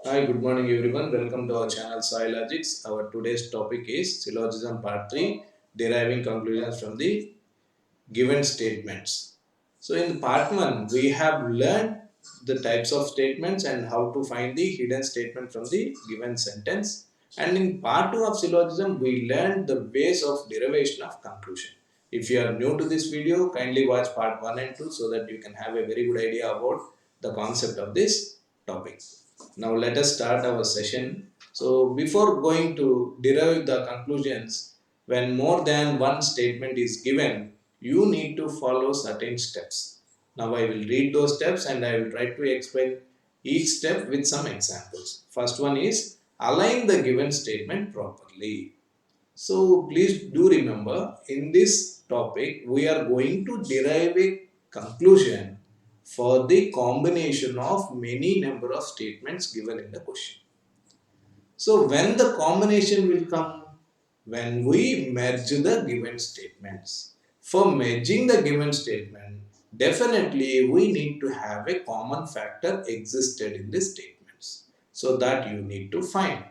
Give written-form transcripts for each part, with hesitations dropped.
Hi, good morning everyone. Welcome to our channel Logics. Our today's topic is syllogism part 3, deriving conclusions from the given statements. So in part 1, we have learned the types of statements and how to find the hidden statement from the given sentence. And in part 2 of syllogism, we learned the ways of derivation of conclusion. If you are new to this video, kindly watch part 1 and 2 so that you can have a very good idea about the concept of this topic. Now let us start our session. So before going to derive the conclusions, when more than one statement is given, you need to follow certain steps. Now I will read those steps and I will try to explain each step with some examples. First one is align the given statement properly. So please do remember in this topic we are going to derive a conclusion for the combination of many number of statements given in the question. So when the combination will come? When we merge the given statements. For merging the given statement, definitely we need to have a common factor existed in the statements. So that you need to find.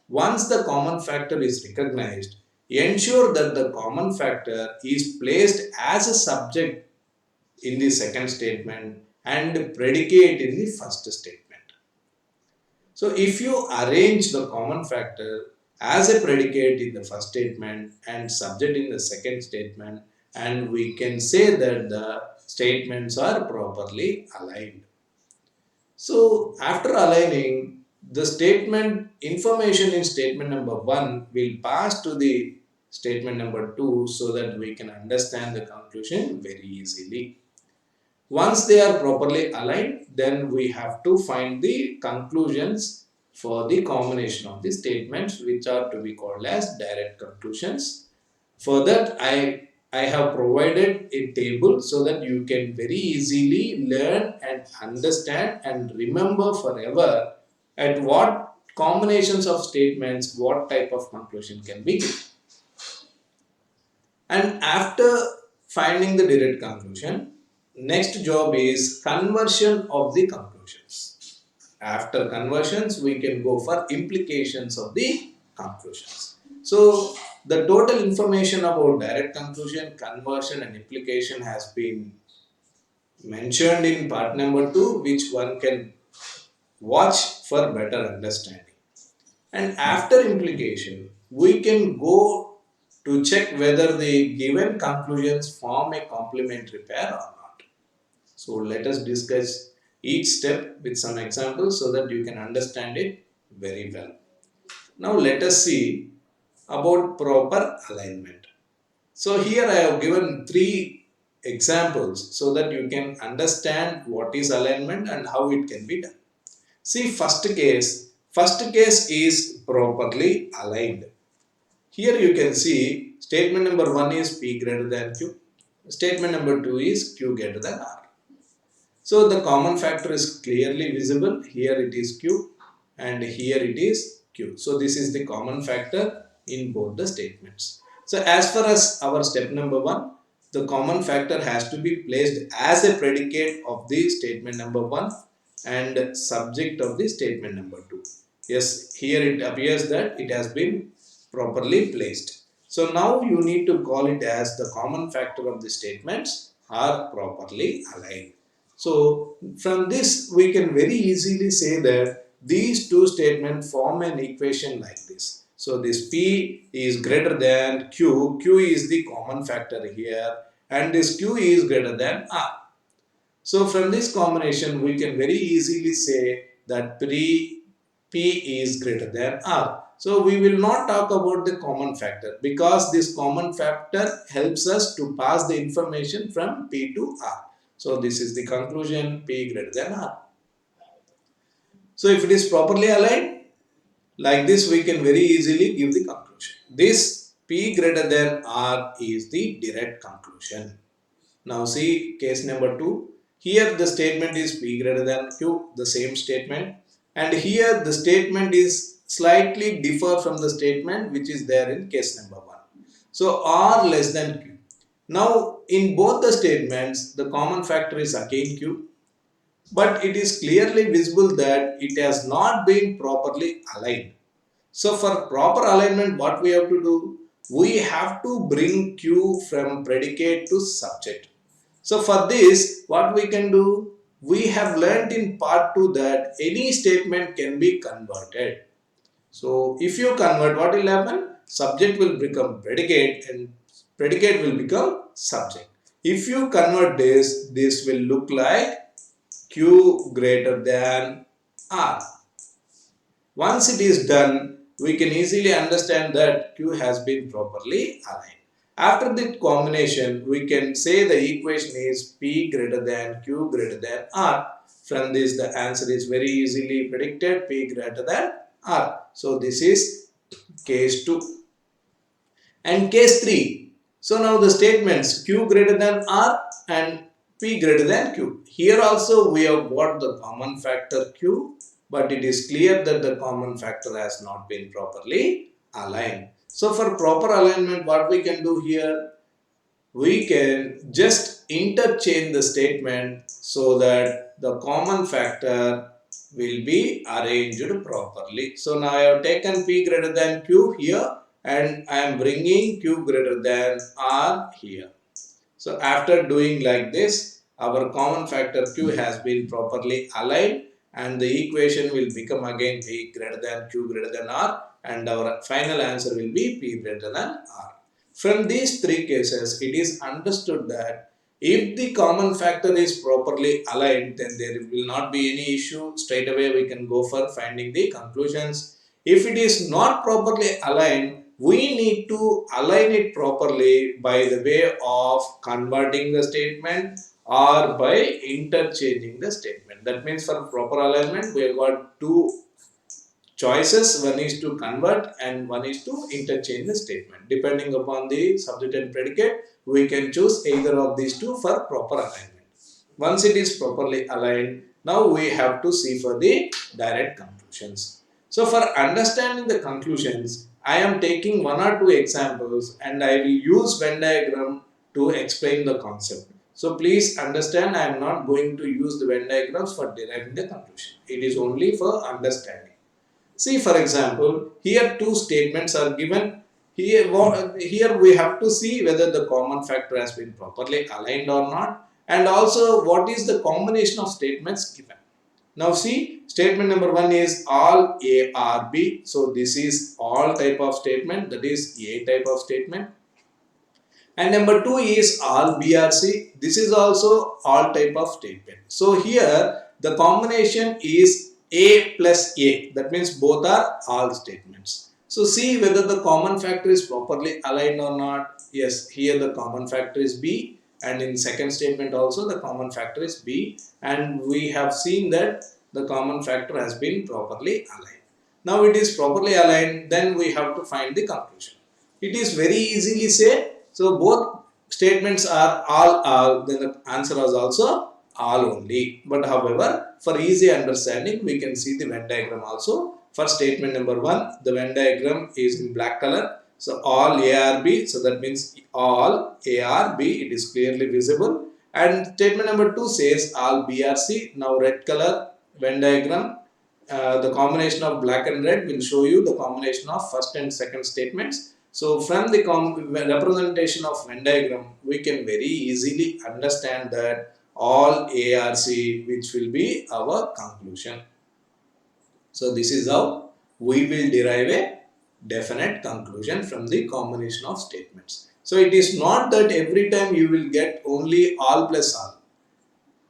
Once the common factor is recognized, ensure that the common factor is placed as a subject in the second statement and predicate in the first statement. So if you arrange the common factor as a predicate in the first statement and subject in the second statement, and we can say that the statements are properly aligned. So after aligning, the statement information in statement number 1 will pass to the statement number 2 so that we can understand the conclusion very easily. Once they are properly aligned, then we have to find the conclusions for the combination of the statements which are to be called as direct conclusions. For that, I have provided a table so that you can very easily learn and understand and remember forever at what combinations of statements, what type of conclusion can be given. And after finding the direct conclusion, next job is conversion of the conclusions. After conversions, we can go for implications of the conclusions. So the total information about direct conclusion, conversion and implication has been mentioned in part number 2, which one can watch for better understanding. And after implication, we can go to check whether the given conclusions form a complementary pair or not. So let us discuss each step with some examples so that you can understand it very well. Now let us see about proper alignment. So here I have given 3 examples so that you can understand what is alignment and how it can be done. See first case is properly aligned. Here you can see statement number 1 is P greater than Q. Statement number 2 is Q greater than R. So the common factor is clearly visible. Here it is Q and here it is Q. So this is the common factor in both the statements. So as far as our step number 1, the common factor has to be placed as a predicate of the statement number 1 and subject of the statement number 2. Yes, here it appears that it has been properly placed. So now you need to call it as the common factor of the statements are properly aligned. So from this we can very easily say that these two statements form an equation like this. So this P is greater than Q, Q is the common factor here and this Q is greater than R. So from this combination we can very easily say that P is greater than R. So we will not talk about the common factor because this common factor helps us to pass the information from P to R. So this is the conclusion P greater than R. So if it is properly aligned, like this we can very easily give the conclusion. This P greater than R is the direct conclusion. Now see case number 2. Here the statement is P greater than Q, the same statement. And here the statement is slightly differ from the statement which is there in case number 1. So R less than Q. Now in both the statements, the common factor is again Q. but it is clearly visible that it has not been properly aligned. So for proper alignment, what we have to do? We have to bring Q from predicate to subject. So for this, what we can do? We have learnt in part 2 that any statement can be converted. So if you convert, what will happen? Subject will become predicate and predicate will become subject. If you convert this, this will look like Q greater than R. Once it is done, we can easily understand that Q has been properly aligned. After the combination, we can say the equation is P greater than Q greater than R. From this, the answer is very easily predicted, P greater than R. So this is case 2. And case 3. So now the statements Q greater than R and P greater than Q. Here also we have got the common factor Q, but it is clear that the common factor has not been properly aligned. So for proper alignment, what we can do here? We can just interchange the statement so that the common factor will be arranged properly. So now I have taken P greater than Q here and I am bringing Q greater than R here. So after doing like this, our common factor Q has been properly aligned and the equation will become again P greater than Q greater than R and our final answer will be P greater than R. From these three cases, it is understood that if the common factor is properly aligned, then there will not be any issue. Straight away, we can go for finding the conclusions. If it is not properly aligned, we need to align it properly by the way of converting the statement or by interchanging the statement. That means for proper alignment, we have got two choices. One is to convert and one is to interchange the statement. Depending upon the subject and predicate, we can choose either of these two for proper alignment. Once it is properly aligned, now we have to see for the direct conclusions. So for understanding the conclusions, I am taking one or two examples and I will use Venn diagram to explain the concept. So please understand, I am not going to use the Venn diagrams for deriving the conclusion. It is only for understanding. See, for example, here two statements are given. Here we have to see whether the common factor has been properly aligned or not, and also what is the combination of statements given. Now see, statement number 1 is all A or B. So this is all type of statement, that is A type of statement. And number 2 is all B or C. This is also all type of statement. So here the combination is A plus A. That means both are all statements. So see whether the common factor is properly aligned or not. Yes, here the common factor is B, and in second statement also the common factor is B, and we have seen that the common factor has been properly aligned. Now it is properly aligned, then we have to find the conclusion. It is very easily said. So both statements are all, then the answer is also all only. But however, for easy understanding, we can see the Venn diagram also. For statement number 1, the Venn diagram is in black color. So all A R B, so that means all A R B, it is clearly visible. And statement number 2 says all B R C. Now red color Venn diagram, the combination of black and red will show you the combination of first and second statements. So from the representation of Venn diagram, we can very easily understand that all A R C, which will be our conclusion. So this is how we will derive a definite conclusion from the combination of statements. So it is not that every time you will get only all plus all.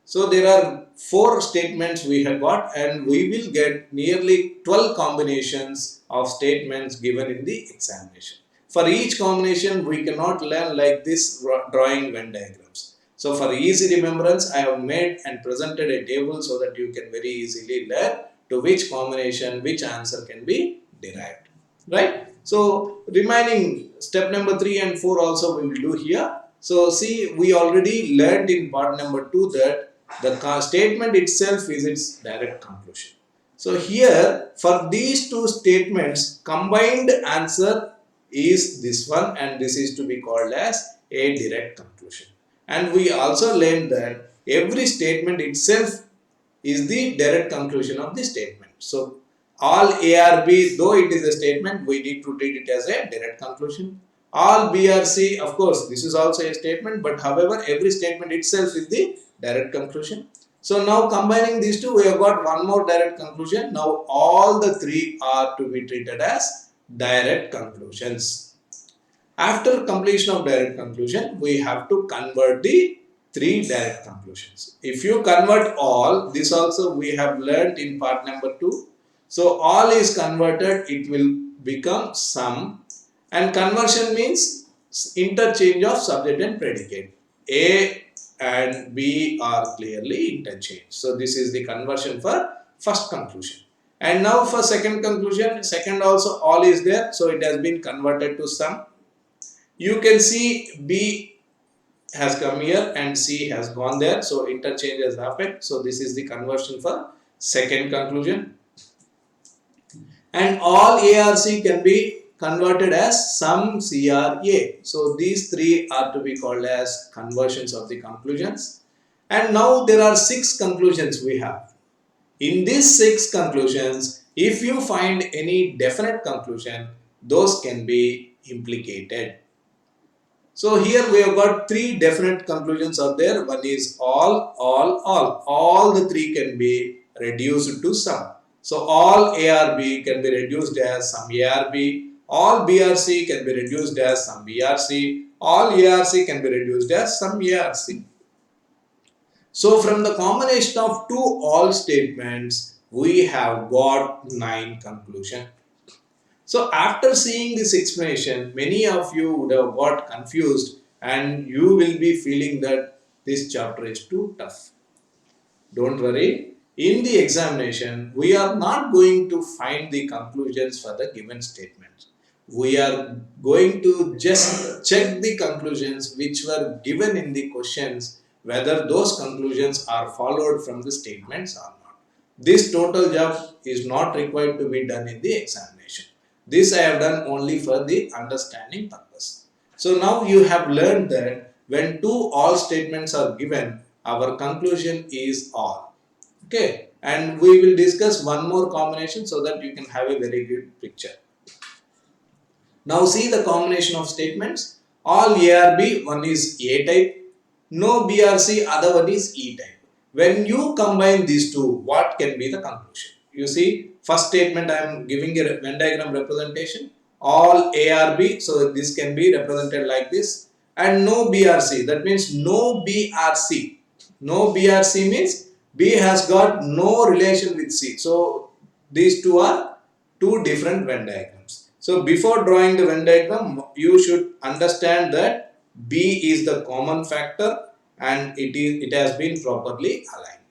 So there are 4 statements we have got, and we will get nearly 12 combinations of statements given in the examination. For each combination, we cannot learn like this drawing Venn diagrams. So for easy remembrance, I have made and presented a table so that you can very easily learn to which combination, which answer can be derived. Right? So remaining step number 3 and 4 also we will do here. So see, we already learned in part number 2 that the statement itself is its direct conclusion. So here for these two statements, combined answer is this one, and this is to be called as a direct conclusion. And we also learned that every statement itself is the direct conclusion of the statement. So all A or B, though it is a statement, we need to treat it as a direct conclusion. All B or C, of course, this is also a statement, but however, every statement itself is the direct conclusion. So now combining these two, we have got one more direct conclusion. Now all the three are to be treated as direct conclusions. After completion of direct conclusion, we have to convert the three direct conclusions. If you convert all, this also we have learnt in part number 2. So all is converted, it will become some, and conversion means interchange of subject and predicate. A and B are clearly interchanged. So this is the conversion for first conclusion. And now for second conclusion, second also all is there, so it has been converted to some. You can see B has come here and C has gone there, so interchange has happened. So this is the conversion for second conclusion. And all A or C can be converted as some C or A. So these three are to be called as conversions of the conclusions. And now there are 6 conclusions we have. In these 6 conclusions, if you find any definite conclusion, those can be implicated. So here we have got 3 definite conclusions are there. One is all. All the 3 can be reduced to some. So all A or B can be reduced as some A or B. All B or C can be reduced as some B or C. All A or C can be reduced as some A or C. So from the combination of 2 all statements, we have got 9 conclusions. So after seeing this explanation, many of you would have got confused and you will be feeling that this chapter is too tough. Don't worry. In the examination, we are not going to find the conclusions for the given statements. We are going to just check the conclusions which were given in the questions, whether those conclusions are followed from the statements or not. This total job is not required to be done in the examination. This I have done only for the understanding purpose. So now you have learned that when 2 all statements are given, our conclusion is all. Okay, and we will discuss one more combination so that you can have a very good picture. Now see the combination of statements. All A or B, one is A type. No B or C, other one is E type. When you combine these two, what can be the conclusion? You see, first statement I am giving a Venn diagram representation. All A or B, so this can be represented like this. And no B or C, that means no B or C. No B or C means B has got no relation with C. So these two are 2 different Venn diagrams. So before drawing the Venn diagram, you should understand that B is the common factor and it has been properly aligned,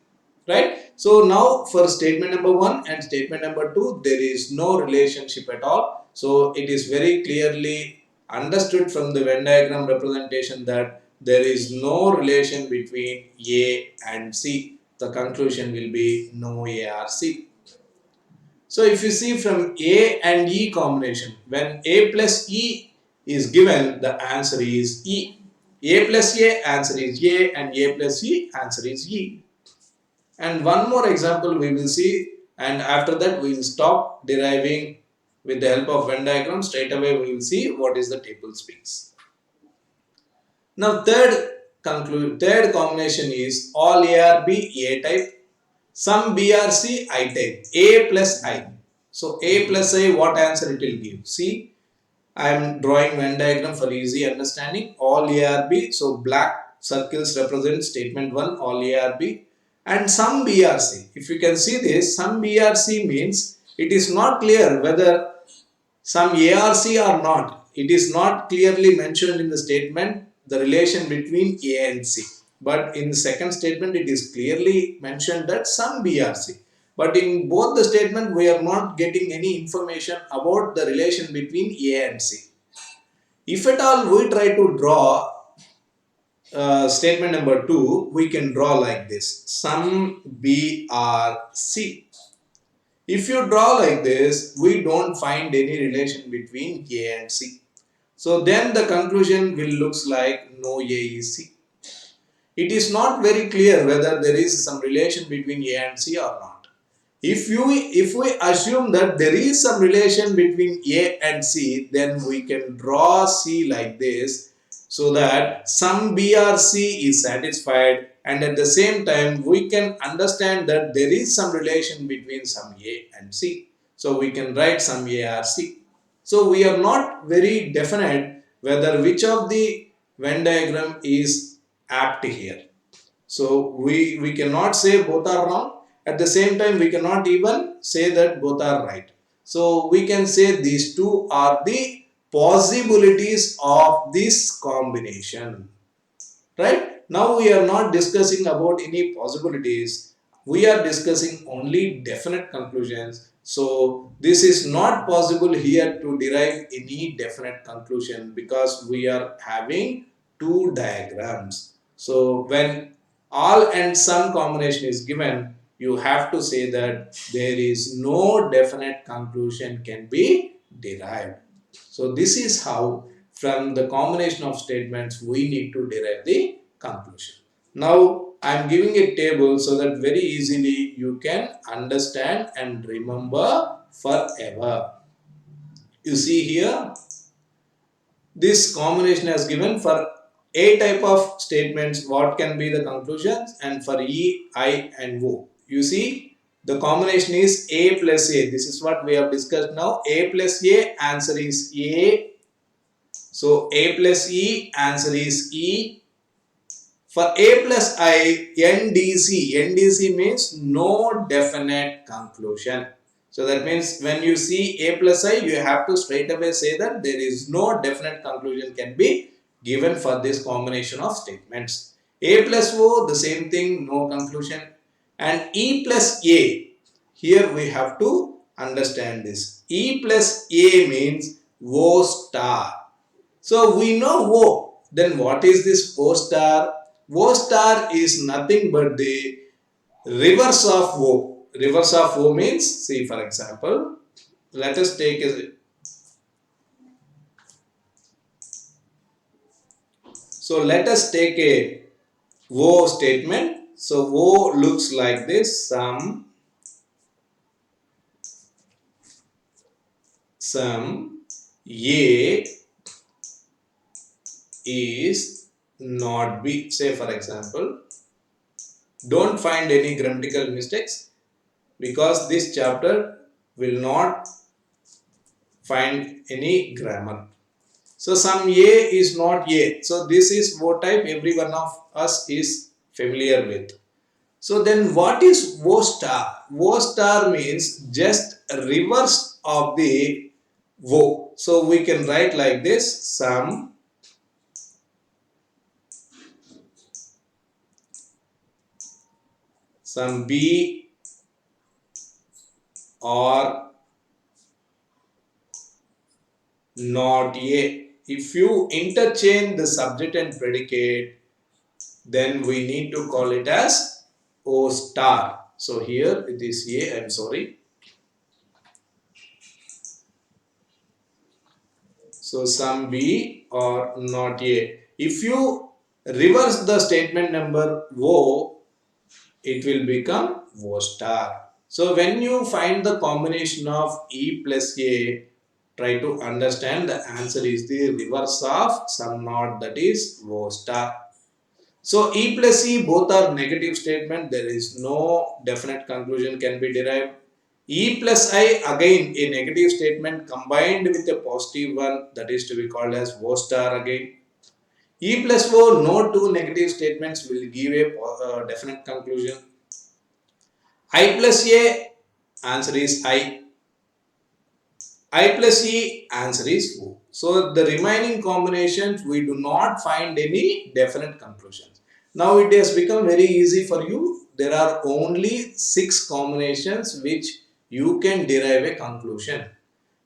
right? So now for statement number 1 and statement number 2, there is no relationship at all. So it is very clearly understood from the Venn diagram representation that there is no relation between A and C. The conclusion will be no A or C. So if you see from A and E combination, when A plus E is given, the answer is E. A plus A, answer is A, and A plus E, answer is E. And one more example we will see, and after that we will stop deriving with the help of Venn diagram. Straight away we will see what is the table speaks. Now third combination is all A or B, A type, some B or C, I type, A plus I. So A plus I, what answer it will give? See, I am drawing Venn diagram for easy understanding. All A or B, so black circles represent statement 1, all A or B, and some B or C. If you can see this, some B or C means it is not clear whether some A or C or not. It is not clearly mentioned in the statement the relation between A and C. But in the second statement, it is clearly mentioned that some B or C. But in both the statement, we are not getting any information about the relation between A and C. If at all we try to draw statement number 2, we can draw like this, some B or C. If you draw like this, we don't find any relation between A and C. So then the conclusion will looks like no A is C. it is not very clear whether there is some relation between A and C or not. If we assume that there is some relation between A and C, then we can draw C like this, so that some B or C is satisfied, and at the same time we can understand that there is some relation between some A and C. So we can write some A or C. So we are not very definite whether which of the Venn diagram is apt here. So we cannot say both are wrong. At the same time, we cannot even say that both are right. So we can say these two are the possibilities of this combination. Right? Now we are not discussing about any possibilities. We are discussing only definite conclusions. So this is not possible here to derive any definite conclusion because we are having two diagrams. So when all and some combination is given, you have to say that there is no definite conclusion can be derived. So this is how from the combination of statements we need to derive the conclusion. Now I am giving a table so that very easily you can understand and remember forever. You see here, this combination has given for A type of statements what can be the conclusions, and for E, I and O. You see the combination is A plus A. This is what we have discussed now. A plus A, answer is A. So A plus E, answer is E. For A plus I, NDC. NDC means no definite conclusion. So that means when you see A plus I, you have to straight away say that there is no definite conclusion can be given for this combination of statements. A plus O, the same thing, no conclusion. And E plus A, here we have to understand this. E plus A means O star. So we know O. Then what is this O star? O star is nothing but the reverse of O. Reverse of O means, see for example, let us take a, so let us take a O statement. So O looks like this, some A is not B. Say for example, don't find any grammatical mistakes because this chapter will not find any grammar. So some A is not A. So this is O type every one of us is familiar with. So then what is O star? O star means just reverse of the O. So we can write like this, some B or not A. If you interchange the subject and predicate, then we need to call it as O star. So here it is A, I am sorry. So some B or not A. If you reverse the statement number O, it will become O star. So when you find the combination of E plus A, try to understand the answer is the reverse of some not, that is O star. So E plus E both are negative statement. There is no definite conclusion can be derived. E plus I again a negative statement combined with a positive one, that is to be called as O star again. E plus O, no two negative statements will give a definite conclusion. I plus A, answer is I. I plus E, answer is O. So the remaining combinations we do not find any definite conclusions. Now it has become very easy for you. There are only 6 combinations which you can derive a conclusion.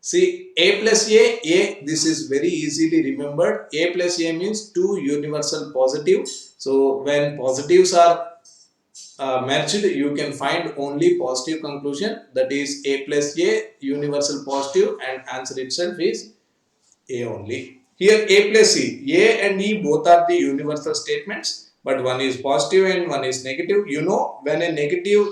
See, A plus A, this is very easily remembered. A plus A means 2 universal positive. So when positives are merged, you can find only positive conclusion, that is A plus A, universal positive, and answer itself is A only. Here A plus E, A and E both are the universal statements. but one is positive and one is negative. You know, when a negative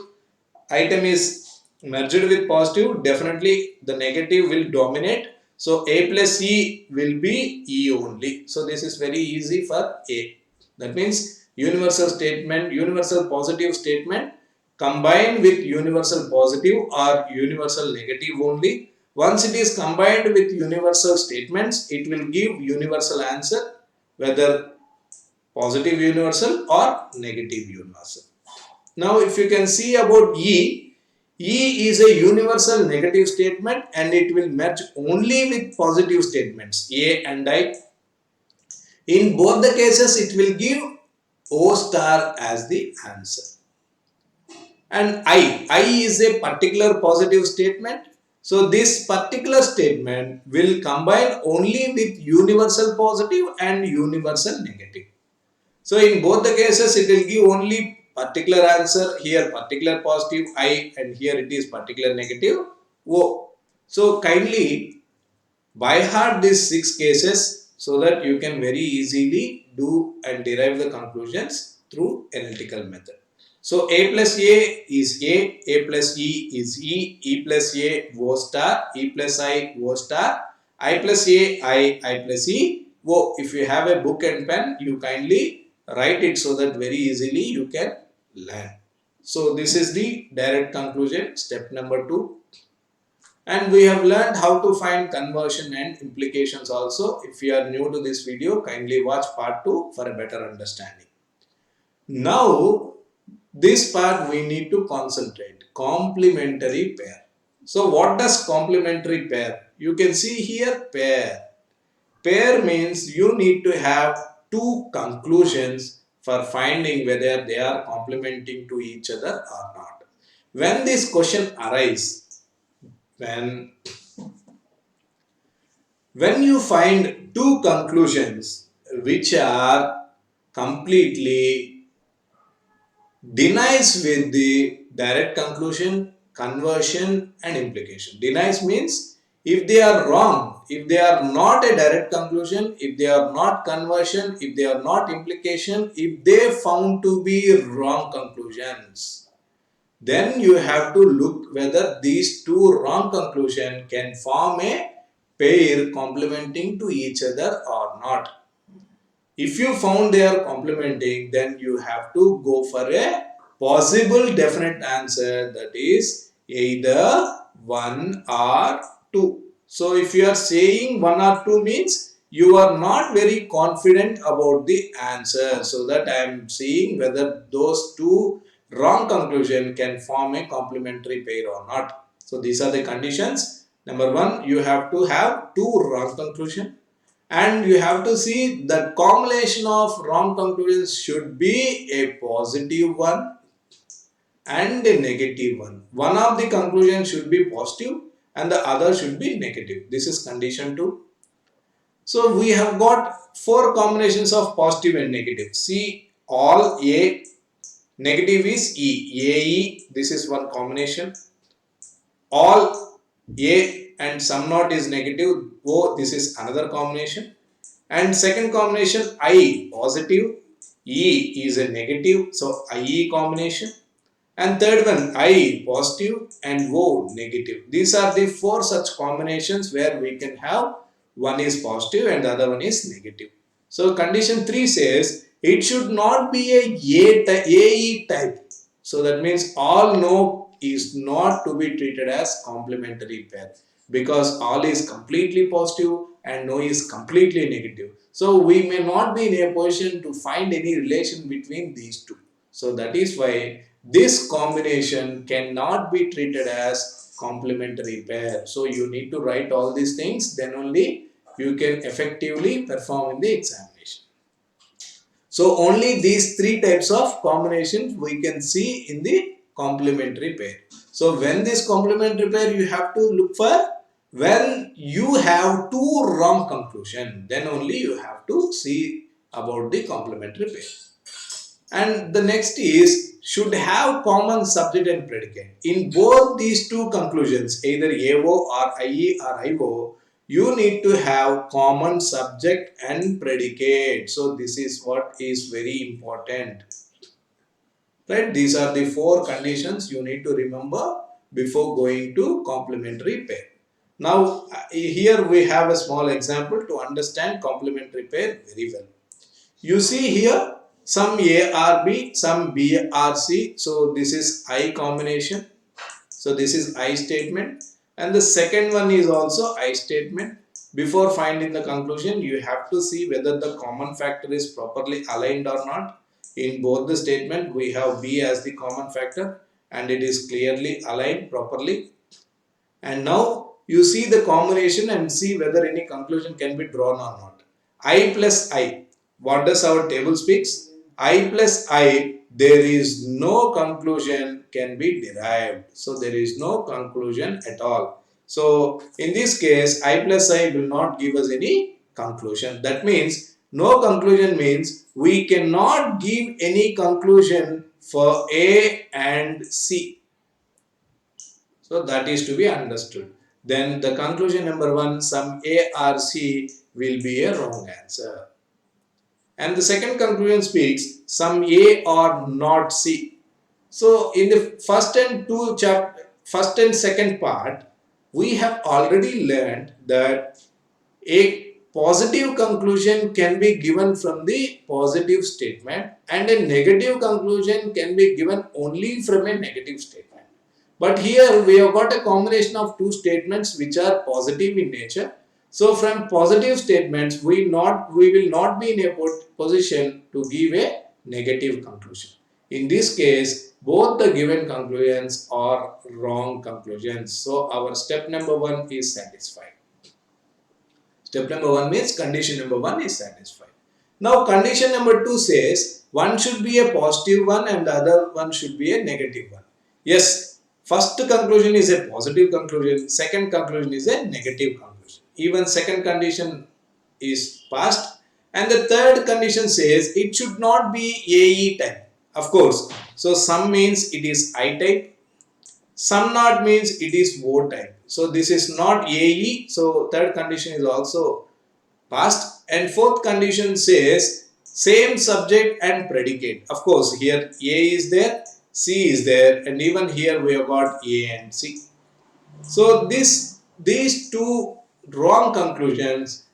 item is merged with positive, definitely the negative will dominate. So A plus E will be E only. So this is very easy for A. That means universal statement, universal positive statement combined with universal positive or universal negative only. Once it is combined with universal statements, it will give universal answer, whether positive universal or negative universal. Now, if you can see about E, E is a universal negative statement and it will match only with positive statements A and I. In both the cases, it will give O star as the answer. And I is a particular positive statement. So this particular statement will combine only with universal positive and universal negative. So in both the cases, it will give only particular answer, here particular positive I and here it is particular negative O. So kindly by heart these 6 cases so that you can very easily do and derive the conclusions through analytical method. So A plus A is A plus E is E plus A O star, E plus I O star, I plus A I plus E O. If you have a book and pen, you kindly write it so that very easily you can learn. So this is the direct conclusion, step number 2. And we have learned how to find conversion and implications also. If you are new to this video, kindly watch part 2 for a better understanding. Now, this part we need to concentrate. Complementary pair. So what does complementary pair? You can see here pair. Pair means you need to have two conclusions for finding whether they are complementing to each other or not. When this question arises, when you find two conclusions which are completely denies with the direct conclusion, conversion and implication. Denies means if they are wrong, if they are not a direct conclusion, if they are not conversion, if they are not implication, if they found to be wrong conclusions, then you have to look whether these two wrong conclusions can form a pair complementing to each other or not. If you found they are complementing, then you have to go for a possible definite answer, that is either 1 or 2. So if you are saying 1 or 2 means you are not very confident about the answer. So that I am seeing whether those two wrong conclusion can form a complementary pair or not. So these are the conditions. Number 1, you have to have two wrong conclusion. And you have to see that combination of wrong conclusions should be a positive one and a negative one. One of the conclusions should be positive and the other should be negative. This is condition 2. So we have got 4 combinations of positive and negative. See, all A, negative is E. AE, this is one combination. All A and some not is negative, O, this is another combination. And second combination I positive, E is a negative, so IE combination. And third one I positive and O negative. These are the 4 such combinations where we can have one is positive and the other one is negative. So condition 3 says it should not be a AE type. So that means all no is not to be treated as complementary pair, because all is completely positive and no is completely negative. So we may not be in a position to find any relation between these two. So that is why this combination cannot be treated as complementary pair. So you need to write all these things, then only you can effectively perform in the examination. So only these 3 types of combinations we can see in the complementary pair. So when this complementary pair, you have to look for when you have 2 wrong conclusion, then only you have to see about the complementary pair. And the next is should have common subject and predicate. In both these 2 conclusions, either AO or IE or IO, you need to have common subject and predicate. So this is what is very important. Right? These are the four conditions you need to remember before going to complementary pair. Now, here we have a small example to understand complementary pair very well. You see here some A R B, some B R C. So this is I combination. So this is I statement. And the second one is also I statement. Before finding the conclusion, you have to see whether the common factor is properly aligned or not. In both the statement, we have B as the common factor and it is clearly aligned properly. And now you see the combination and see whether any conclusion can be drawn or not. I plus I. What does our table speaks? I plus I, there is no conclusion can be derived. So there is no conclusion at all. So in this case, I plus I will not give us any conclusion. That means no conclusion means we cannot give any conclusion for A and C. So that is to be understood. Then the conclusion number one, some A or C will be a wrong answer. And the second conclusion speaks, some A or not C. So in the first and second part, we have already learned that a positive conclusion can be given from the positive statement and a negative conclusion can be given only from a negative statement. But here we have got a combination of two statements which are positive in nature. So from positive statements, we will not be in a position to give a negative conclusion. In this case, both the given conclusions are wrong conclusions. So our step number one is satisfied. Step number one means condition number one is satisfied. Now condition number two says one should be a positive one and the other one should be a negative one. Yes, first conclusion is a positive conclusion, second conclusion is a negative conclusion. Even second condition is passed and the third condition says it should not be AE type. Of course, so some means it is I type, some not means it is O type. So this is not AE. So third condition is also passed. And fourth condition says same subject and predicate. Of course, here A is there, C is there, and even here we have got A and C. So these two wrong conclusions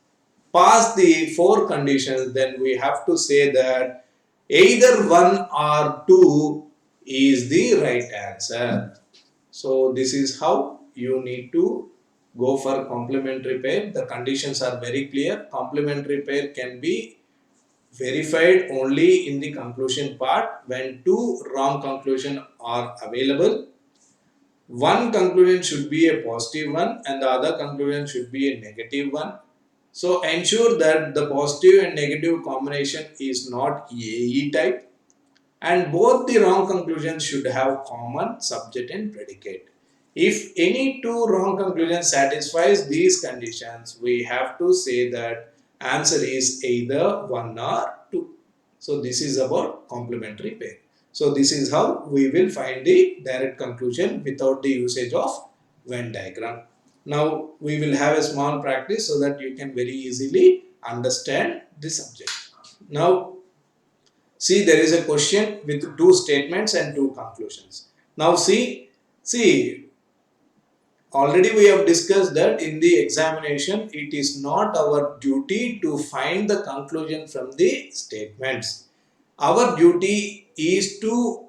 pass the four conditions, then we have to say that either one or two is the right answer. So this is how you need to go for complementary pair. The conditions are very clear. Complementary pair can be verified only in the conclusion part when two wrong conclusions are available. One conclusion should be a positive one and the other conclusion should be a negative one. So ensure that the positive and negative combination is not AE type. And both the wrong conclusions should have common subject and predicate. If any two wrong conclusions satisfies these conditions, we have to say that answer is either 1 or 2. So this is about complementary pair. So this is how we will find the direct conclusion without the usage of Venn diagram. Now we will have a small practice so that you can very easily understand the subject. Now see, there is a question with two statements and two conclusions. Now see, already we have discussed that in the examination, it is not our duty to find the conclusion from the statements. Our duty is to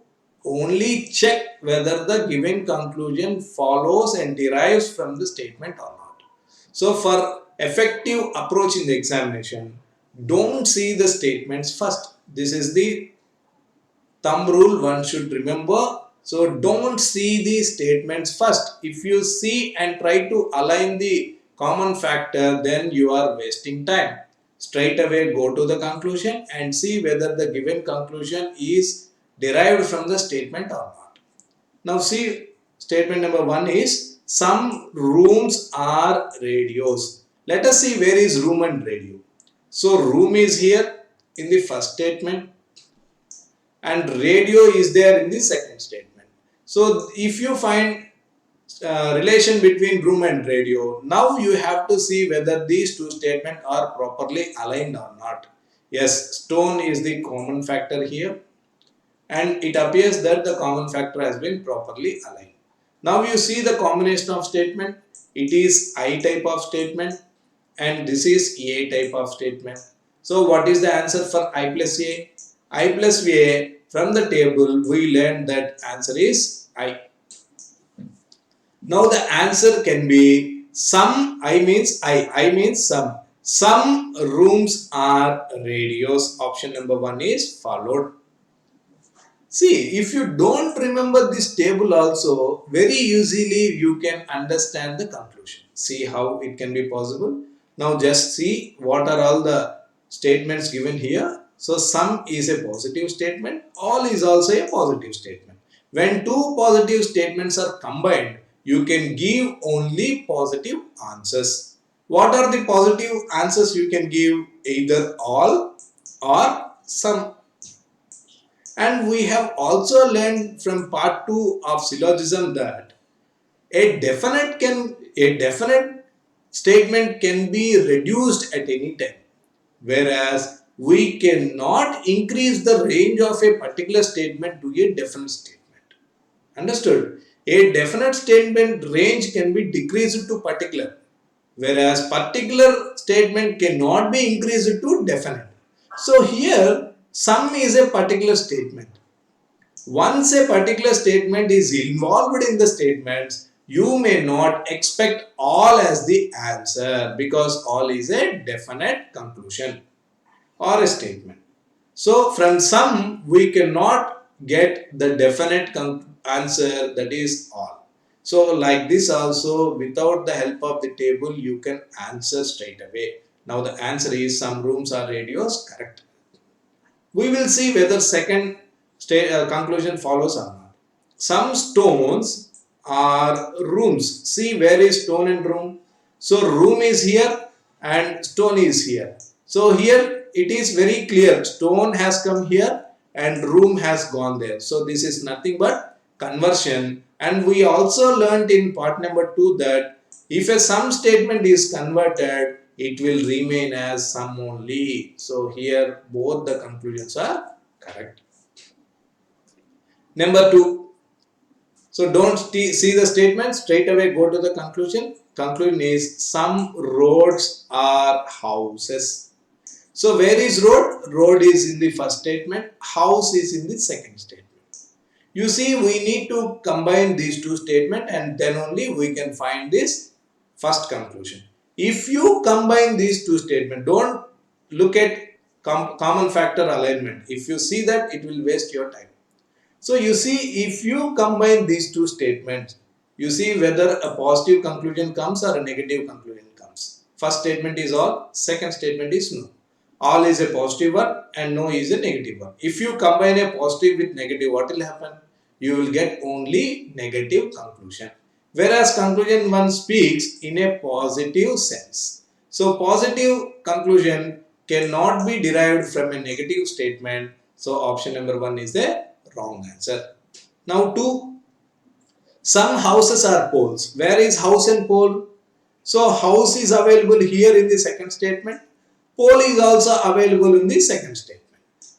only check whether the given conclusion follows and derives from the statement or not. So for effective approach in the examination, don't see the statements first. This is the thumb rule one should remember. So don't see the statements first. If you see and try to align the common factor, then you are wasting time. Straight away go to the conclusion and see whether the given conclusion is derived from the statement or not. Now see, statement number one is some rooms are radios. Let us see where is room and radio. So room is here in the first statement and radio is there in the second statement. So if you find relation between room and radio. Now you have to see whether these two statements are properly aligned or not. Yes, stone is the common factor here, and it appears that the common factor has been properly aligned. Now you see the combination of statement. It is I type of statement and this is A type of statement. So what is the answer for I plus A? I plus A, from the table we learned that answer is I. Now the answer can be some. I means I means some. Some rooms are radios. Option number 1 is followed. See, if you don't remember this table also, very easily you can understand the conclusion. See how it can be possible. Now just see what are all the statements given here. So some is a positive statement, all is also a positive statement. When two positive statements are combined, you can give only positive answers. What are the positive answers you can give? Either all or some. And we have also learned from part 2 of syllogism that a definite statement can be reduced at any time, whereas we cannot increase the range of a particular statement to a definite statement. Understood? A definite statement range can be decreased to particular, whereas particular statement cannot be increased to definite. So here some is a particular statement. Once a particular statement is involved in the statements, you may not expect all as the answer because all is a definite conclusion or a statement. So from some we cannot get the definite answer, that is all. So like this also, without the help of the table you can answer straight away. Now the answer is some rooms are radios, correct. We will see whether second conclusion follows or not. Some stones are rooms. See where is stone and room. So room is here and stone is here. So here it is very clear. Stone has come here and room has gone there. So this is nothing but conversion. And we also learned in part number 2 that if a sum statement is converted, it will remain as sum only. So here both the conclusions are correct. Number 2. So don't see the statement, straight away go to the conclusion. Conclusion is some roads are houses. So where is road? Road is in the first statement, house is in the second statement. You see, we need to combine these two statements and then only we can find this first conclusion. If you combine these two statements, don't look at common factor alignment. If you see that, it will waste your time. So you see, if you combine these two statements, you see whether a positive conclusion comes or a negative conclusion comes. First statement is all, second statement is no. All is a positive one and no is a negative one. If you combine a positive with negative, what will happen? You will get only negative conclusion. Whereas conclusion 1 speaks in a positive sense. So positive conclusion cannot be derived from a negative statement. So option number 1 is the wrong answer. Now 2. Some houses are poles. Where is house and pole? So house is available here in the second statement. Pole is also available in the second statement.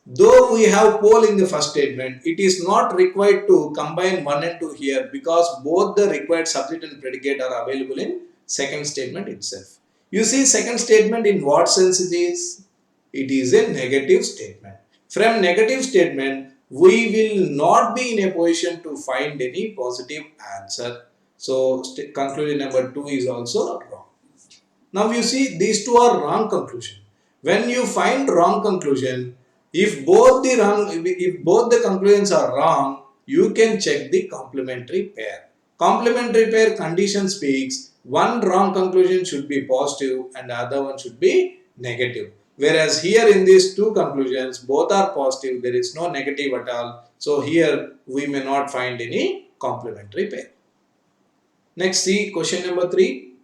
Though we have pole in the first statement, it is not required to combine 1 and 2 here because both the required subject and predicate are available in second statement itself. You see second statement in what sense it is? It is a negative statement. From negative statement, we will not be in a position to find any positive answer. So conclusion number 2 is also wrong. Now you see these two are wrong conclusion. When you find wrong conclusion, if both the conclusions are wrong, you can check the complementary pair. Complementary pair condition speaks one wrong conclusion should be positive and the other one should be negative. Whereas here in these two conclusions, both are positive, there is no negative at all. So here we may not find any complementary pair. Next, see question number 3.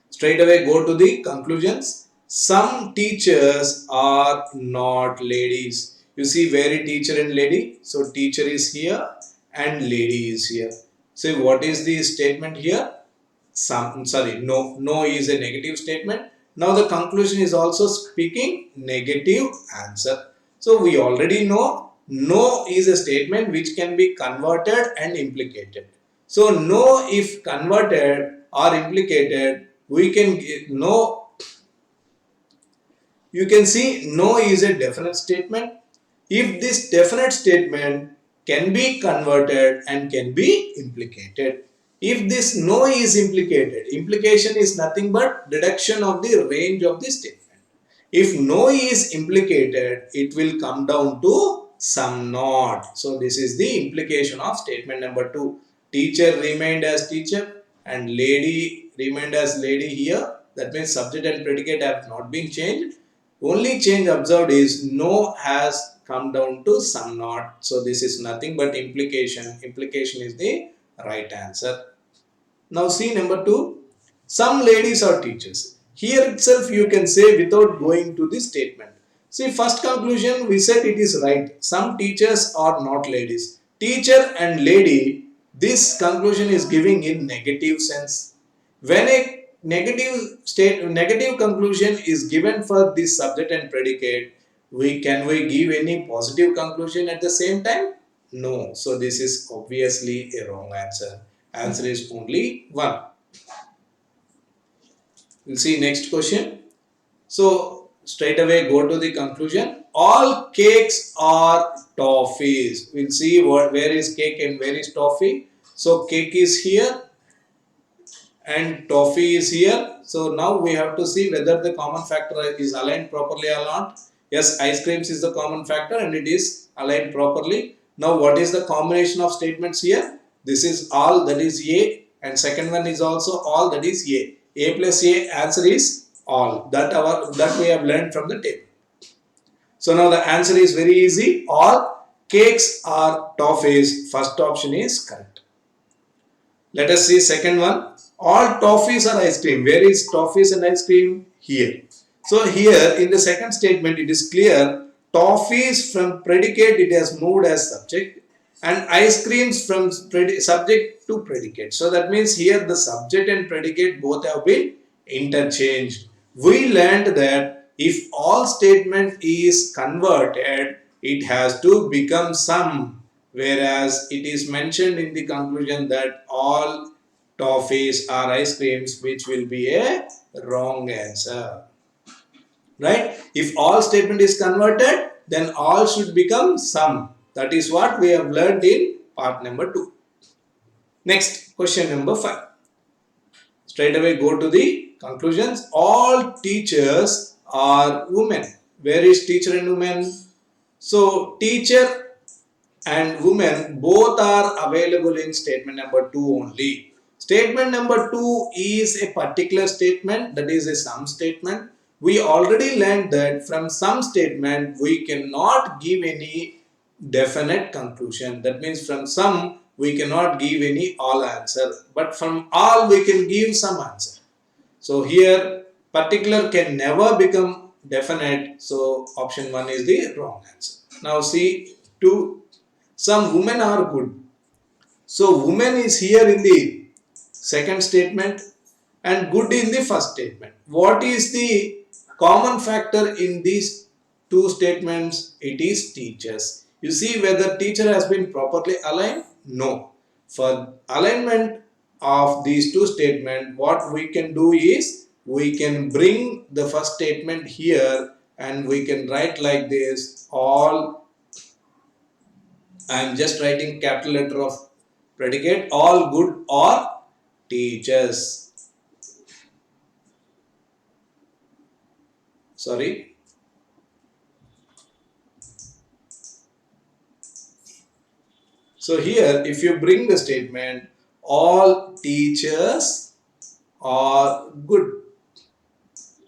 Straight away go to the conclusions. Some teachers are not ladies. You see very teacher and lady. So teacher is here and lady is here. So what is the statement here? No is a negative statement. Now the conclusion is also speaking negative answer. So we already know no is a statement which can be converted and implicated. So no, if converted or implicated, we can no, you can see no is a definite statement. If this definite statement can be converted and can be implicated. If this no is implicated, implication is nothing but deduction of the range of the statement. If no is implicated, it will come down to some not. So this is the implication of statement number 2. Teacher remained as teacher and lady remained as lady here. That means subject and predicate have not been changed. Only change observed is no has come down to some not. So this is nothing but implication. Implication is the right answer. Now see number 2. Some ladies are teachers. Here itself you can say without going to the statement. See, first conclusion we said it is right. Some teachers are not ladies. Teacher and lady, this conclusion is giving in negative sense. When a negative conclusion is given for this subject and predicate, can we give any positive conclusion at the same time? No. So this is obviously a wrong answer. Answer is only 1. We'll see next question. So straight away go to the conclusion. All cakes are toffees. We'll see where is cake and where is toffee. So cake is here and toffee is here. So now we have to see whether the common factor is aligned properly or not. Yes, ice creams is the common factor and it is aligned properly. Now what is the combination of statements here? This is all, that is A, and second one is also all, that is A. A plus A, answer is all. That we have learned from the table. So now the answer is very easy. All cakes are toffees. First option is correct. Let us see second one. All toffees are ice cream. Where is toffees and ice cream? Here. So here in the second statement it is clear. Toffees from predicate it has moved as subject and ice creams from subject to predicate. So that means here the subject and predicate both have been interchanged. We learned that if all statement is converted, it has to become some, whereas it is mentioned in the conclusion that all toffees are ice creams, which will be a wrong answer. Right? If all statement is converted, then all should become some. That is what we have learned in part number 2. Next, question number 5. Straight away go to the conclusions. All teachers are women. Where is teacher and women? So, teacher and women both are available in statement number 2 only. Statement number 2 is a particular statement, that is a sum statement. We already learned that from sum statement we cannot give any definite conclusion. That means from sum we cannot give any all answer, but from all we can give some answer. So here particular can never become definite, so option 1 is the wrong answer. Now see 2. Some women are good. So women is here in the second statement and good in the first statement. What is the common factor in these two statements? It is teachers. You see whether teacher has been properly aligned? No. For alignment of these two statements, what we can do is we can bring the first statement here and we can write like this. All, I am just writing capital letter of predicate, all good or teachers. Sorry. So here if you bring the statement all teachers are good.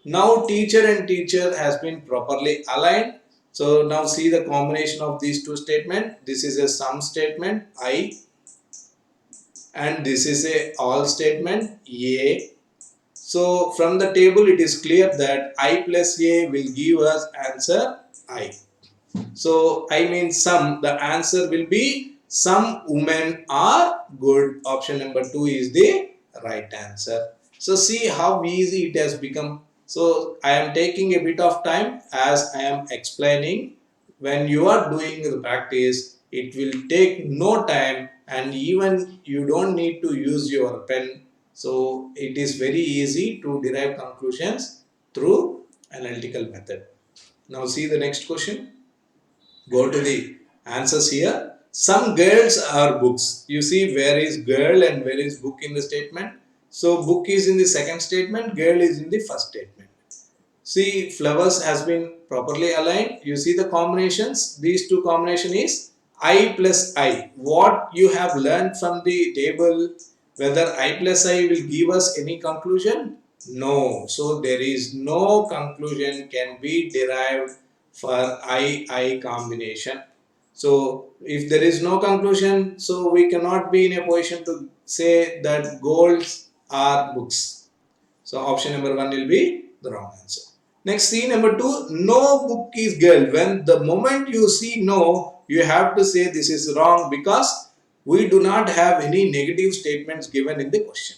Now teacher and teacher has been properly aligned. So now see the combination of these two statements. This is a sum statement I and this is a all statement A. So from the table it is clear that I plus A will give us answer I. So I means sum, the answer will be some women are good. Option number 2 is the right answer. So see how easy it has become. So I am taking a bit of time as I am explaining. When you are doing the practice, it will take no time, and even you don't need to use your pen. So it is very easy to derive conclusions through analytical method. Now see the next question. Go to the answers here. Some girls are books. You see where is girl and where is book in the statement. So book is in the second statement, girl is in the first statement. See, flowers has been properly aligned. You see the combinations. These two combination is I plus I. What you have learned from the table, whether I plus I will give us any conclusion? No. So there is no conclusion can be derived for I combination. So if there is no conclusion, so we cannot be in a position to say that goals are books. So option number 1 will be the wrong answer. Next, C number 2, no book is girl. When the moment you see no, you have to say this is wrong because we do not have any negative statements given in the question.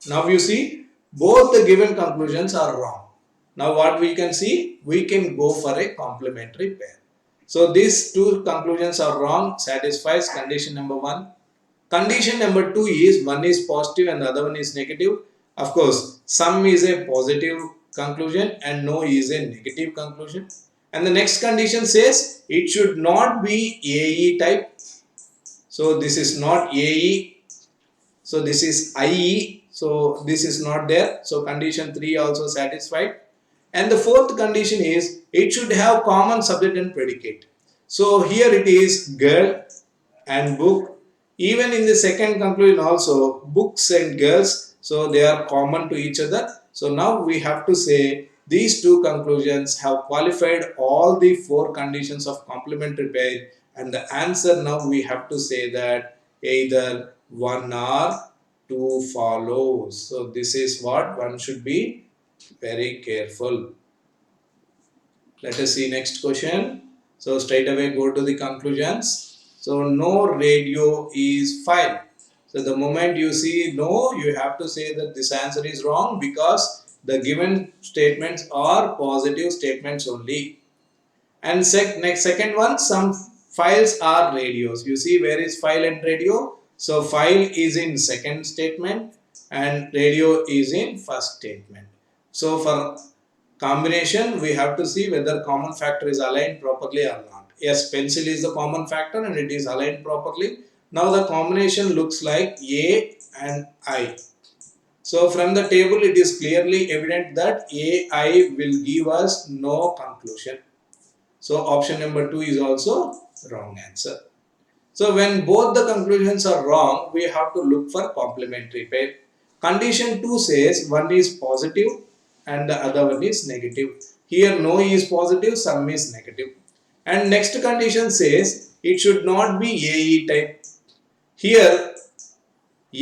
Now you see both the given conclusions are wrong. Now what we can see? We can go for a complementary pair. So these two conclusions are wrong, satisfies condition number 1. Condition number 2 is one is positive and the other one is negative. Of course, some is a positive conclusion and no is a negative conclusion. And the next condition says it should not be AE type. So this is not AE. So this is IE. So this is not there. So condition 3 also satisfied. And the fourth condition is it should have common subject and predicate. So here it is girl and book. Even in the second conclusion also, books and girls, so they are common to each other. So now we have to say these two conclusions have qualified all the 4 conditions of complementary pair, and the answer now we have to say that either 1 or 2 follows. So this is what one should be very careful. Let us see next question. So straight away go to the conclusions. So no radio is fine. So the moment you see no, you have to say that this answer is wrong because the given statements are positive statements only. And second one, some files are radios. You see where is file and radio? So file is in second statement and radio is in first statement. So for combination, we have to see whether common factor is aligned properly or not. Yes, pencil is the common factor and it is aligned properly. Now the combination looks like A and I. So from the table it is clearly evident that AI will give us no conclusion. So option number 2 is also wrong answer. So when both the conclusions are wrong, we have to look for complementary pair. Condition 2 says one is positive and the other one is negative. Here no is positive, some is negative. And next condition says it should not be AE type. Here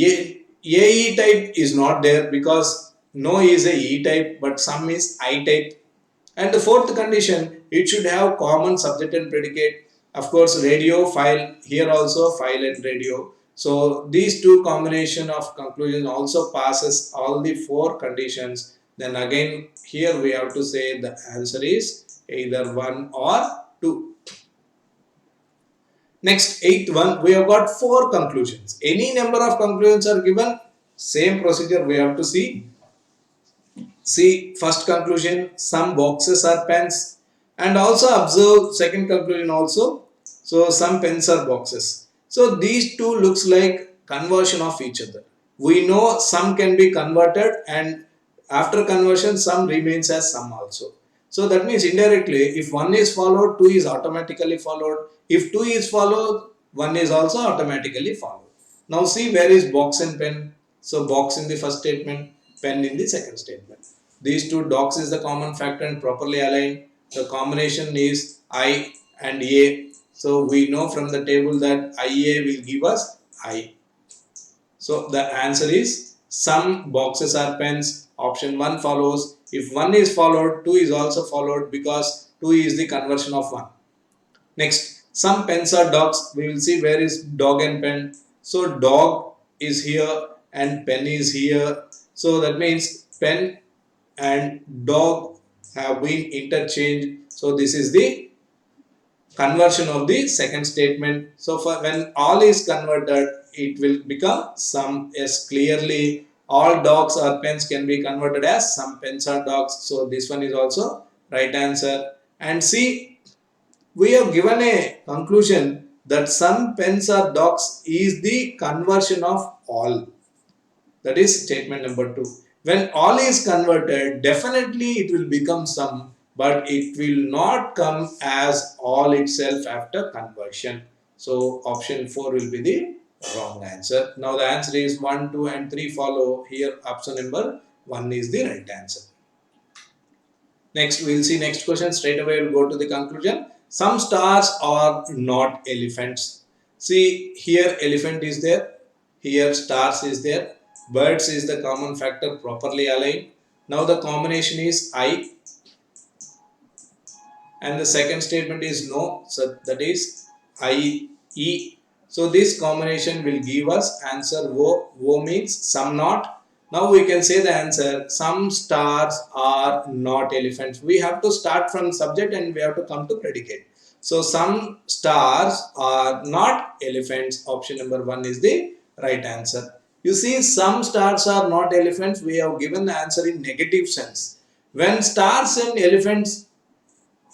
AE type is not there because no is a E type but some is I type. And the fourth condition, it should have common subject and predicate. Of course, radio, file, here also file and radio. So these two combination of conclusion also passes all the 4 conditions. Then again here we have to say the answer is either 1 or 2. Next, 8th one, we have got 4 conclusions. Any number of conclusions are given, same procedure we have to see. See, first conclusion, some boxes are pens, and also observe second conclusion also. So some pens are boxes. So these two looks like conversion of each other. We know some can be converted and after conversion some remains as some also. So that means indirectly if 1 is followed, 2 is automatically followed. If 2 is followed, 1 is also automatically followed. Now see where is box and pen. So box in the first statement, pen in the second statement. These two dogs is the common factor and properly aligned. The combination is I and A. So we know from the table that IA will give us I. So the answer is some boxes are pens. Option 1 follows. If 1 is followed, 2 is also followed because 2 is the conversion of 1. Next, Some pens are dogs. We will see where is dog and pen. So dog is here and pen is here. So that means pen and dog have been interchanged. So this is the conversion of the second statement. So for when all is converted, it will become some. Yes, clearly all dogs or pens can be converted as some pens are dogs. So this one is also right answer. And see, we have given a conclusion that some pens are dogs is the conversion of all. That is statement number 2. When all is converted, definitely it will become some, but it will not come as all itself after conversion. So option 4 will be the wrong answer. Now the answer is 1, 2 and 3 follow. Here option number 1 is the right answer. Next, we will see next question. Straight away, we'll go to the conclusion. Some stars are not elephants. See, here elephant is there. Here stars is there. Birds is the common factor properly aligned. Now the combination is I. And the second statement is no. So that is I, E. So this combination will give us answer O. O means some not. Now we can say the answer, some stars are not elephants. We have to start from subject and we have to come to predicate. So some stars are not elephants. Option number 1 is the right answer. You see, some stars are not elephants. We have given the answer in negative sense. When stars and elephants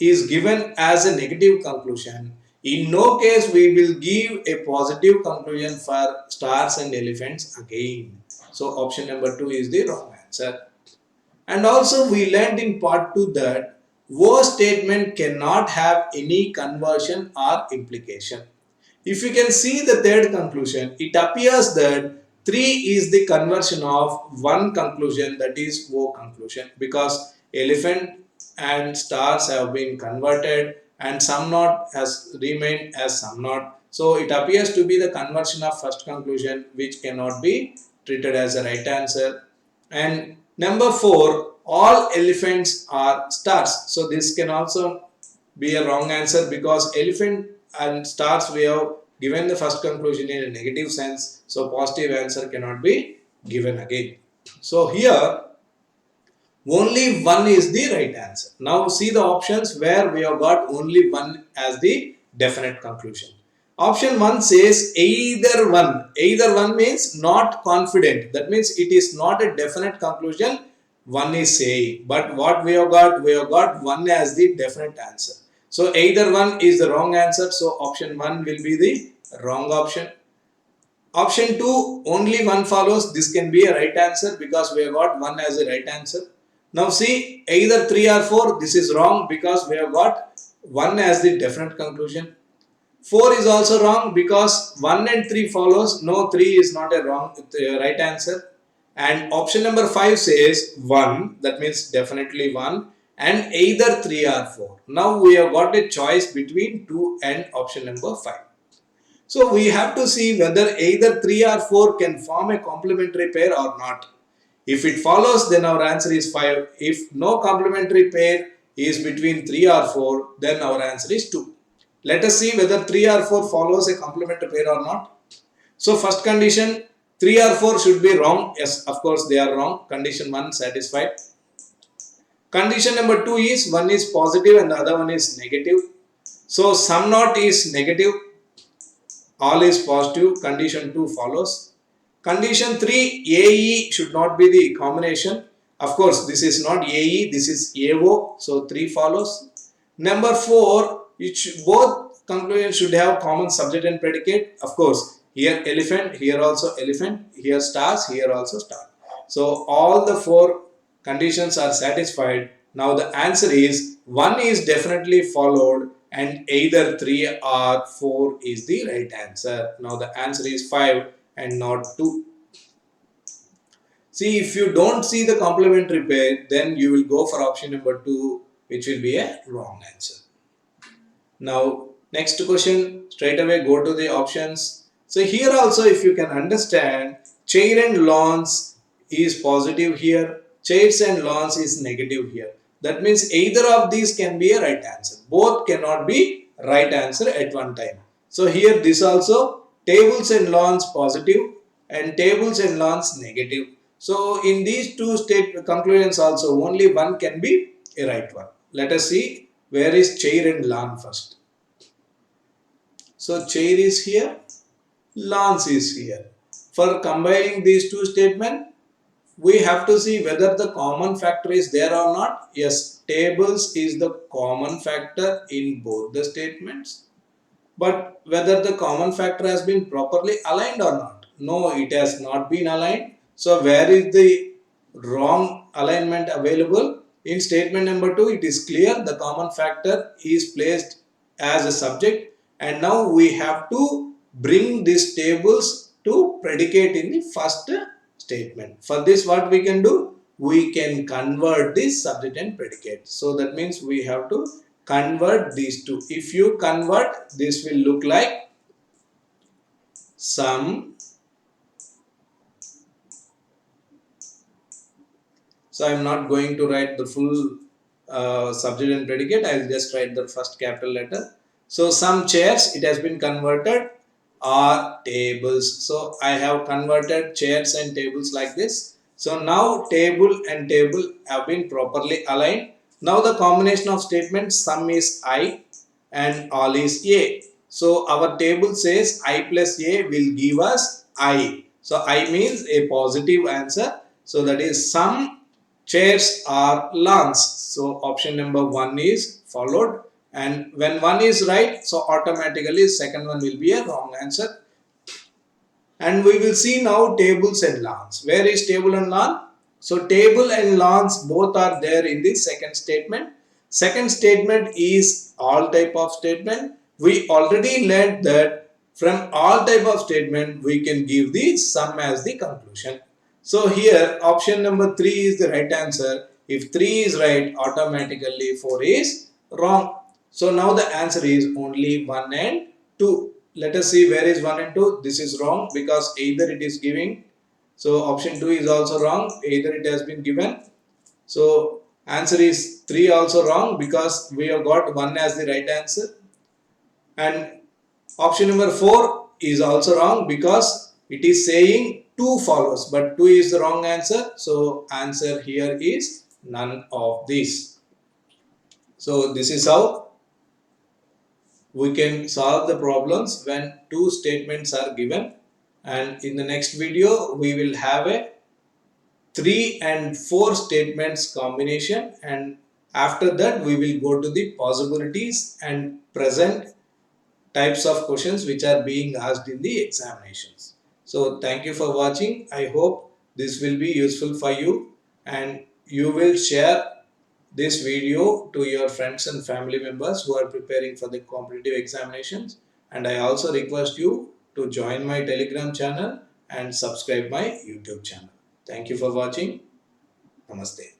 is given as a negative conclusion, in no case we will give a positive conclusion for stars and elephants again. So option number 2 is the wrong answer. And also we learned in part 2 that O statement cannot have any conversion or implication. If you can see the third conclusion, it appears that 3 is the conversion of one conclusion, that is O conclusion, because elephant and stars have been converted and some not has remained as some not. So it appears to be the conversion of first conclusion, which cannot be treated as a right answer. And number 4, all elephants are stars. So this can also be a wrong answer, because elephant and stars we have given the first conclusion in a negative sense. So positive answer cannot be given again. So here only 1 is the right answer. Now see the options where we have got only 1 as the definite conclusion. Option 1 says either one. Either one means not confident. That means it is not a definite conclusion. 1 is saying. But what we have got? We have got 1 as the definite answer. So either 1 is the wrong answer. So option 1 will be the wrong option. Option 2, only 1 follows. This can be a right answer because we have got 1 as a right answer. Now see, either 3 or 4, this is wrong because we have got 1 as the definite conclusion. 4 is also wrong because 1 and 3 follows. No, 3 is not a wrong right answer. And option number 5 says 1, that means definitely 1, and either 3 or 4. Now we have got a choice between 2 and option number 5. So we have to see whether either 3 or 4 can form a complementary pair or not. If it follows, then our answer is 5. If no complementary pair is between 3 or 4, then our answer is 2. Let us see whether 3 or 4 follows a complementary pair or not. So first condition, 3 or 4 should be wrong. Yes, of course they are wrong. Condition 1 satisfied. Condition number 2 is 1 is positive and the other one is negative. So some not is negative, all is positive. Condition 2 follows. Condition 3, AE should not be the combination. Of course, this is not AE, this is AO. So 3 follows. Number 4, both conclusions should have common subject and predicate. Of course, here elephant, here also elephant, here stars, here also star. So all the 4 conditions are satisfied. Now the answer is 1 is definitely followed and either 3 or 4 is the right answer. Now the answer is 5 and not 2. See, if you don't see the complementary pair, then you will go for option number 2, which will be a wrong answer. Now, next question, straight away go to the options. So here also, if you can understand, chair and lawns is positive here, chairs and lawns is negative here. That means either of these can be a right answer. Both cannot be right answer at one time. So here this also tables and lawns positive and tables and lawns negative. So in these two state conclusions also only one can be a right one. Let us see where is chair and lawn first. So chair is here, lawns is here. For combining these two statements, we have to see whether the common factor is there or not. Yes, tables is the common factor in both the statements. But whether the common factor has been properly aligned or not. No, it has not been aligned. So where is the wrong alignment available? In statement number 2, it is clear the common factor is placed as a subject, and now we have to bring these tables to predicate in the first statement. For this, what we can do? We can convert this subject and predicate. So that means we have to convert these two. If you convert, this will look like some. So I am not going to write the full subject and predicate. I will just write the first capital letter. So some chairs, it has been converted, are tables. So I have converted chairs and tables like this. So now table and table have been properly aligned. Now the combination of statements, sum is I and all is A. So our table says I plus A will give us I. So I means a positive answer. So that is sum chairs are lawns. So option number 1 is followed, and when one is right, so automatically second one will be a wrong answer. And we will see now tables and lawns. Where is table and lawn? So table and lawns both are there in the second statement. Second statement is all type of statement. We already learned that from all type of statement we can give the sum as the conclusion. So here option number 3 is the right answer. If 3 is right, automatically 4 is wrong. So now the answer is only 1 and 2. Let us see where is 1 and 2. This is wrong because either it is giving. So option 2 is also wrong. Either it has been given. So answer is 3 also wrong because we have got 1 as the right answer. And option number 4 is also wrong because it is saying 2 follows, but 2 is the wrong answer. So answer here is none of these. So this is how we can solve the problems when two statements are given. And in the next video we will have a 3 and 4 statements combination, and after that we will go to the possibilities and present types of questions which are being asked in the examinations. So thank you for watching. I hope this will be useful for you, and you will share this video to your friends and family members who are preparing for the competitive examinations. And I also request you to join my Telegram channel and subscribe my YouTube channel. Thank you for watching. Namaste.